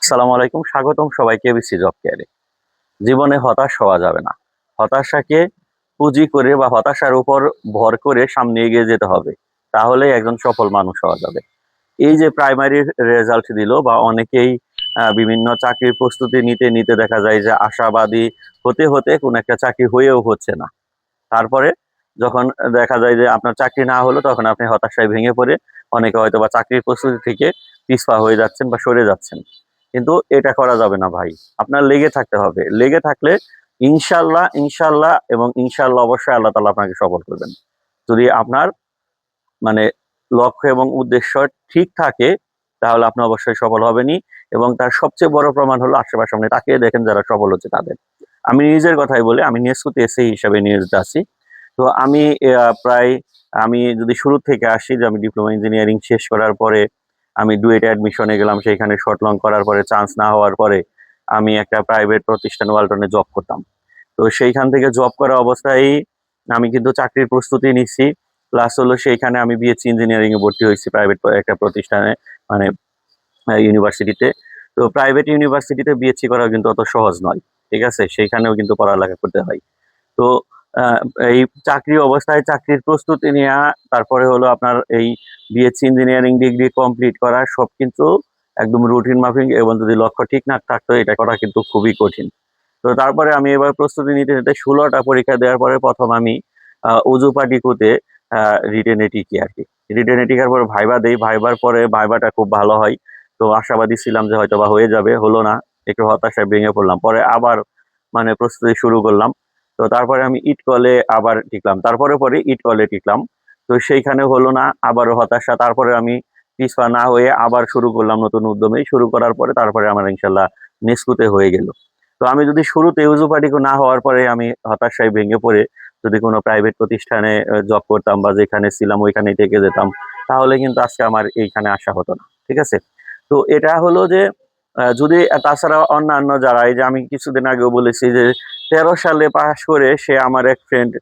আসসালামু আলাইকুম, স্বাগতম সবাইকে এবিসি জব কেয়ারে। জীবনে হতাশ হওয়া যাবে না। হতাশাকে পুঁজি করে বা হতাশার উপর ভর করে সামনে এগিয়ে যেতে হবে। তাহলেই একজন সফল মানুষ হওয়া যাবে। এই যে প্রাইমারি রেজাল্ট দিল বা অনেকেই বিভিন্ন চাকরির প্রস্তুতি নিতে, নিতে দেখা যায় যে আশাবাদী হতে, হতে কোনো একটা চাকরি হয়েও হচ্ছে না। তারপরে যখন দেখা যায় যে আপনার চাকরি না হলো তখন আপনি হতাশায় ভেঙে পড়ে অনেকে হয়তোবা চাকরির প্রস্তুতি থেকে পিছপা হয়ে যাচ্ছেন বা সরে যাচ্ছেন। কিন্তু এটা করা যাবে না ভাই। আপনার লেগে থাকতে হবে। লেগে থাকলে ইনশাআল্লাহ, ইনশাআল্লাহ এবং ইনশাআল্লাহ অবশ্যই আল্লাহ তাআলা আপনাকে সফল করবেন। যদি আপনার মানে লক্ষ্য এবং উদ্দেশ্য ঠিক থাকে তাহলে আপনি অবশ্যই সফল হবেনই এবং তার সবচেয়ে বড় প্রমাণ হলো আশেপাশে আপনি তাকিয়ে দেখেন যারা সফল হচ্ছে তাদের। আমি নিজের কথাই বলি, আমি নেস্কোতে এসএই হিসাবে নিয়োজিত আছি। তো আমি প্রায় আমি যদি শুরু থেকে আসি যে আমি ডিপ্লোমা ইঞ্জিনিয়ারিং শেষ করার পরে আমি ডুয়েটে অ্যাডমিশনে গেলাম। সেখানে শর্ট লং করার পরে চান্স না হওয়ার পরে আমি একটা প্রাইভেট প্রতিষ্ঠান ওয়ালটনে জব করতাম। তো সেইখান থেকে জব করা অবস্থায় আমি কিন্তু চাকরির প্রস্তুতি নিচ্ছি। প্লাস হলো সেইখানে আমি বিএসসি ইঞ্জিনিয়ারিং এ ভর্তি হয়েছি প্রাইভেট একটা প্রতিষ্ঠানে, মানে ইউনিভার্সিটিতে। তো প্রাইভেট ইউনিভার্সিটিতে বিএসসি করাও কিন্তু অত সহজ নয়। ঠিক আছে? সেইখানেও কিন্তু পড়ালেখা করতে হয়। তো আ এই চাকরি অবস্থায় চাকরির প্রস্তুতি নেয়া, তারপরে হলো আপনার এই বিএসসি ইঞ্জিনিয়ারিং ডিগ্রি কমপ্লিট করা সব কিন্তু একদম রুটিন মাফিক এবং যদি লক্ষ্য ঠিক না থাকতো এটা করা কিন্তু খুবই কঠিন। তো তারপরে আমি এবার প্রস্তুতি নিতে, নিতে ১৬ টা পরীক্ষা দেওয়ার পরে ১ম আমি উজু পাটিকুতে আ রিটেনে টিকি আরকি। রিটেনে টিকার পরে ভাইবা দেই। ভাইবার পরে ভাইবাটা খুব ভালো হয়। তো আশাবাদী ছিলাম যে হয়তোবা হয়ে যাবে, হলো না। একটু হতাশায় ভেঙে পড়লাম। পরে আবার প্রস্তুতি শুরু করলাম। তো তারপরে আমি ইটকলে আবার টিকলাম। পরে ইটকলে টিকলাম। তো সেইখানে হলো না, আবারও হতাশা। তারপরে আমি পিছপা না হয়ে আবার শুরু করলাম নতুন উদ্যমে। শুরু করার পরে তারপরে আমার ইনশাআল্লাহ নেস্কুতে হয়ে গেল। তো আমি যদি শুরুতে উজু পাটিকো না হওয়ার পরে আমি হতাশায় ভেঙে পড়ে যদি কোনো প্রাইভেট প্রতিষ্ঠানে জব করতাম বা যেখানে ছিলাম ওইখানেই থেকে যেতাম, তাহলে কিন্তু আজকে আমার এইখানে আসা হতো না। ঠিক আছে? তো এটা হলো যে যদি তাছাড়া অন্যান্য যারা, এই যে আমি কিছুদিন আগেও বলেছি যে ১৩ সালে পাস করে সে আমার এক ফ্রেন্ড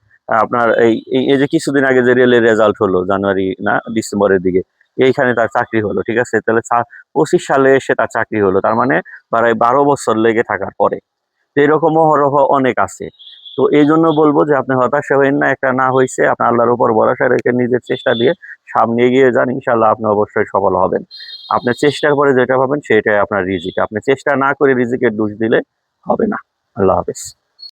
আপনার এই যে কিছুদিন আগে যে রেলের রেজাল্ট হলো জানুয়ারি না ডিসেম্বরের দিকে, এইখানে তার চাকরি হলো। ঠিক আছে? তাহলে ২৫ সালে এসে তার চাকরি হলো। তার মানে প্রায় ১২ বছর লেগে থাকার পরে। তো এরকম অহরহ অনেক আছে। তো এইজন্য বলব যে আপনি হতাশা হইয়েন না, একটা না হইছে আপনি আল্লাহর উপর ভরসা রেখে নিজের চেষ্টা দিয়ে সামনে এগিয়ে যান। ইনশাআল্লাহ আপনি অবশ্যই সফল হবেন। আপনার চেষ্টার পরে যেটা পাবেন সেটাই আপনার রিজিক। আপনি চেষ্টা না করে রিজিকের দোষ দিলে হবে না। আল্লাহ হাফেজ।